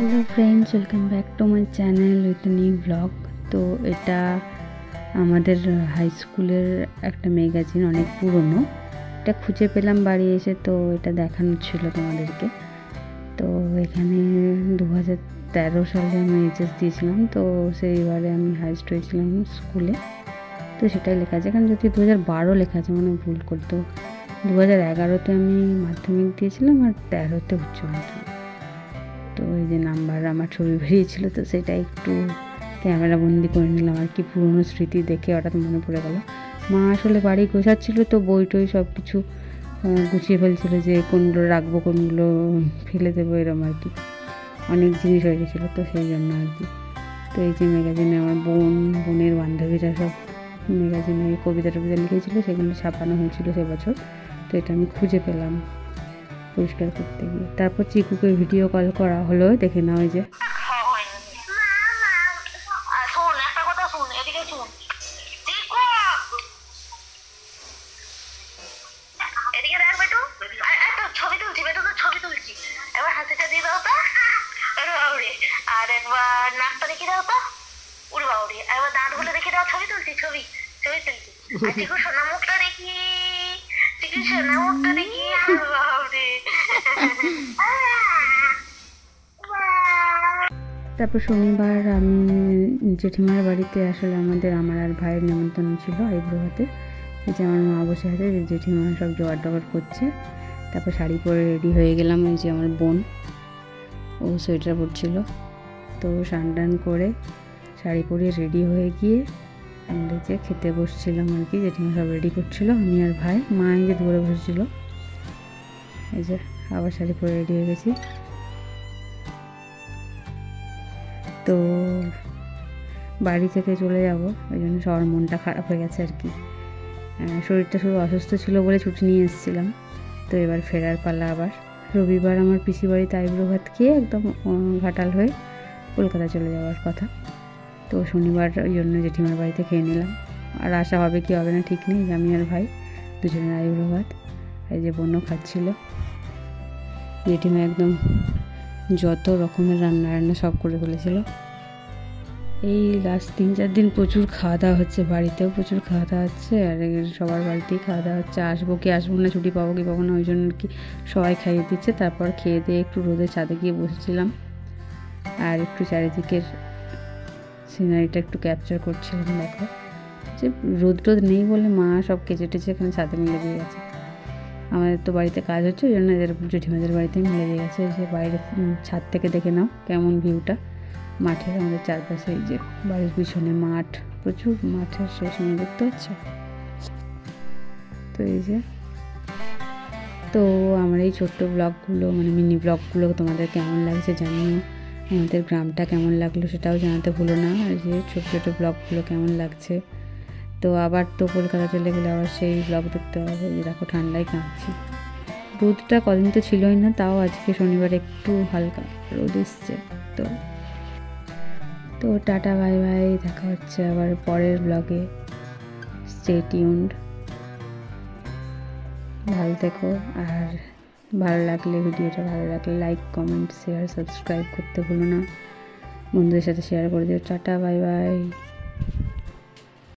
Hello friends, welcome back to my channel with new blog. তো এটা আমাদের high স্কুলের একটা ম্যাগাজিন, অনেক পুরনো। এটা খুঁজে পেলাম বাড়ি এসে, তো এটা দেখানো ছিল তোমাদেরকে। তো এখানে 2013 সালে আমি এইচএস দিয়েছিলাম, তো সেইবারে আমি হাইস্ট হয়েছিলাম স্কুলে। তো সেটাই লেখা আছে এখানে, যদি 2012 লেখা আছে, মানে ভুল করে। তো 2011-তে আমি মাধ্যমিক দিয়েছিলাম আর 13-তে উচ্চ মাধ্যমিক। তো এই যে নাম্বার আমার ছবি বেরিয়েছিল, তো সেটা একটু ক্যামেরা বন্দি করে নিলাম আর কি। পুরনো স্মৃতি দেখে হঠাৎ মনে পড়ে গেল। মা আসলে বাড়ি গোছাচ্ছিল, তো বই টই সব কিছু গুছিয়ে ফেলছিল, যে কোনগুলো রাখবো কোনগুলো ফেলে দেবো, এরকম আর কি। অনেক জিনিস হয়ে গেছিলো, তো সেই জন্য আর কি। তো এই যে ম্যাগাজিনে আমার বোনের বান্ধবীরা সব ম্যাগাজিনে কবিতা টবিতা লিখেছিলো, সেগুলো ছাপানো হয়েছিল সে বছর। তো এটা আমি খুঁজে পেলাম পরিষ্কার করতে গিয়ে। তারপর চিকুকে ভিডিও কল করা হলো, দেখে নাও। এই যে আর একবার নাকটা দেখে দাও তো, উড়ে বাউরি। একবার দাঁত গুলো দেখে দাও, ছবি তুলছি। চিকু সোনা মুখটা দেখি, বাউরি। তারপর শনিবার আমি জেঠিমার বাড়িতে, আসলে আমার আর ভাইয়ের নেমন্তন্ন ছিল আইব্রো হাতে। এই যে আমার মা বসে আছে, যে জেঠিমা সব জোগাড় করছে। তারপর শাড়ি পরে রেডি হয়ে গেলাম। এই যে আমার বোন, ও সোয়েটার পরছিল। তো স্নান করে শাড়ি পরে রেডি হয়ে গিয়ে আমরা যে খেতে বসছিলাম আর কি। জেঠিমা সব রেডি করছিল, আমি আর ভাই। মা এই যে ধরে বসেছিল। এই যে আবার শাড়ি পরে রেডি হয়ে গেছি। তো বাড়ি থেকে চলে যাব, ওই জন্য সবার মনটা খারাপ হয়ে গেছে আর কি। শরীরটা শুধু অসুস্থ ছিল বলে ছুটি নিয়ে এসেছিলাম। তো এবার ফেরার পালা আবার। রবিবার আমার পিসি বাড়িতে আইব্রো ভাত খেয়ে একদম ঘাটাল হয়ে কলকাতা চলে যাওয়ার কথা। তো শনিবার ওই জন্য জেঠিমার বাড়িতে খেয়ে নিলাম। আর আসা হবে কি হবে না ঠিক নেই। আমি আর ভাই দুজনের আইব্রো ভাত। এই যে বোনও খাচ্ছিল। জেঠিমা একদম যত রকমের রান্না সব করে ফেলেছিল। এই লাস্ট 3-4 দিন প্রচুর খাওয়া দাওয়া হচ্ছে, বাড়িতেও প্রচুর খাওয়া দাওয়া হচ্ছে, আর সবার বাড়িতেই খাওয়া দাওয়া হচ্ছে। আসবো কি আসবো না, ছুটি পাবো কি পাবো না, ওই জন্য আর কি সবাই খাইয়ে দিচ্ছে। তারপর খেয়ে দিয়ে একটু রোদে ছাদে গিয়ে বসেছিলাম, আর একটু চারিদিকের সিনারিটা একটু ক্যাপচার করছিলাম। দেখো যে রোদ নেই বলে মা সব কেচে টেচে এখানে ছাদে মিলে দিয়ে গেছে। আমাদের তো বাড়িতে কাজ হচ্ছে, ওই জন্য এদের জেঠিমাদের বাড়িতেই মিলে দিয়ে গেছে। যে বাইরে ছাদ থেকে দেখে নাও কেমন ভিউটা মাঠের। আমাদের চারপাশে এই যে বাড়ির পিছনে মাঠ, প্রচুর মাঠের শেষ নেই, দেখতে পাচ্ছ। তো এই যে, তো আমার এই ছোট্ট ব্লগগুলো, মানে মিনি ব্লগগুলো তোমাদের কেমন লাগছে জানিও। আমাদের গ্রামটা কেমন লাগলো সেটাও জানাতে ভুলো না। আর যে ছোটো ব্লগগুলো কেমন লাগছে। তো আবার তো কলকাতা চলে গেলে আবার সেই ব্লগ দেখতে হবে। যে দেখো ঠান্ডায় কাঁপছি। রোদটা কদিন তো ছিলই না, তাও আজকে শনিবার একটু হালকা রোদ এসছে। তো টাটা, বাই বাই, দেখা হচ্ছে আবার পরের ব্লগে। স্টে টিউনড, ভালো থেকো। আর ভিডিওটা ভালো লাগলে লাইক, কমেন্ট, শেয়ার, সাবস্ক্রাইব করতে ভুলো না। বন্ধুদের সাথে শেয়ার করে দিও। Tata, bye bye.